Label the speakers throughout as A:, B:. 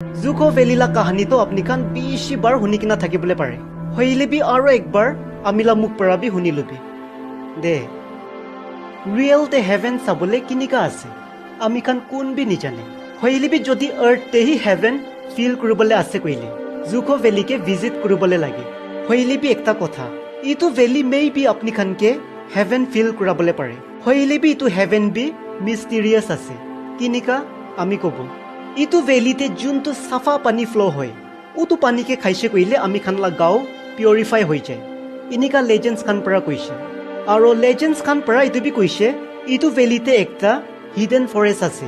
A: জুকো ভেলিলা কাহানীটো আপনি খান 20 বাৰ শুনি কিনা থাকিবলৈ পাৰে হইলে বি আৰু একবাৰ আমিলা মুখ পৰা বি শুনি লবি দে ৰিয়েল তে হেভেন চাবলে কিনিকা আছে আমি খান কোন বি নিজানে হইলে বি যদি আৰ্থ তেহি হেভেন ফিল কৰিবলৈ আছে কইলে জুকো ভেলিকে ভিজিট কৰিবলৈ লাগে হইলে বি একটা কথা ইটো ভেলি মে বি আপনি খানকে হেভেন ফিল কৰাবলৈ পাৰে হইলে বি ইটো হেভেন বি মিষ্টেৰিয়াছ আছে কিনিকা আমি কব ইটো ভেলিতে যোনটো সাফা পানী ফ্লো হয় উটো পানীকে খাইছে কইলে আমি খানলা গাঁও পিউৰিফাই হৈ যায় ইনিকা লেজেন্ডছ খান পৰা কৈছে আৰু লেজেন্ডছ খান পৰা ইটো বি কৈছে ইটো ভেলিতে একটা হিডেন ফৰেষ্ট আছে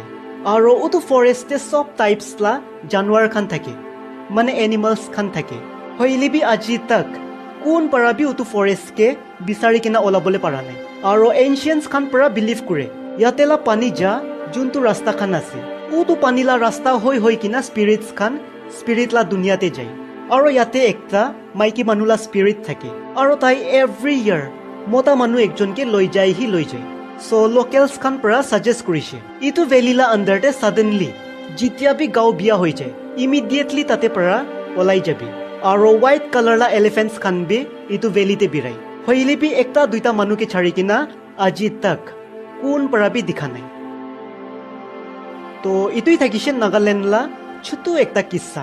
A: আৰু উটো ফৰেষ্টে সব টাইপছলা জানুৱাৰ খান থাকে মানে এনিমেলছ খান থাকে হইলে বি আজি তক কোন পৰা বি উটো ফৰেষ্টকে বিচাৰি কিনা ওলাবলৈ পৰা নাই আৰু এনচিয়েন্টছ খান পৰা বিলিভ কৰে ইয়াতেলা পানী যা যোনটো ৰাস্তা খান আছে উটো পানীলা ৰাস্তা হৈ কিনা স্পিৰিটলা দুনিয়াতে যায় আৰু ইয়াতে একটা মাইকী মানুহলা স্পিৰিট থাকে আৰু তাই এভৰি ইয়াৰ মতা মানুহ একজনকে লৈ যায় সো লোকেলছ খান পৰা সাজেষ্ট কৰিছে ইটো ভেলিলা আণ্ডাৰতে সাডেনলি যেতিয়া বি গাঁও বিয়া হৈ যায় ইমিডিয়েটলি তাতে পৰা ওলাই যাবি আৰু হোৱাইট কালাৰলা এলিফেণ্টছ খান বি ইটো ভেলিতে বিৰাই হইলে বি একটা দুইটা মানুহকে ছাড়ি কিনা আজি তক কোন পৰা বি দেখা নাই তো ইটোই থাকিছে নাগালেণ্ডলা ছোটো একটা কিচ্ছা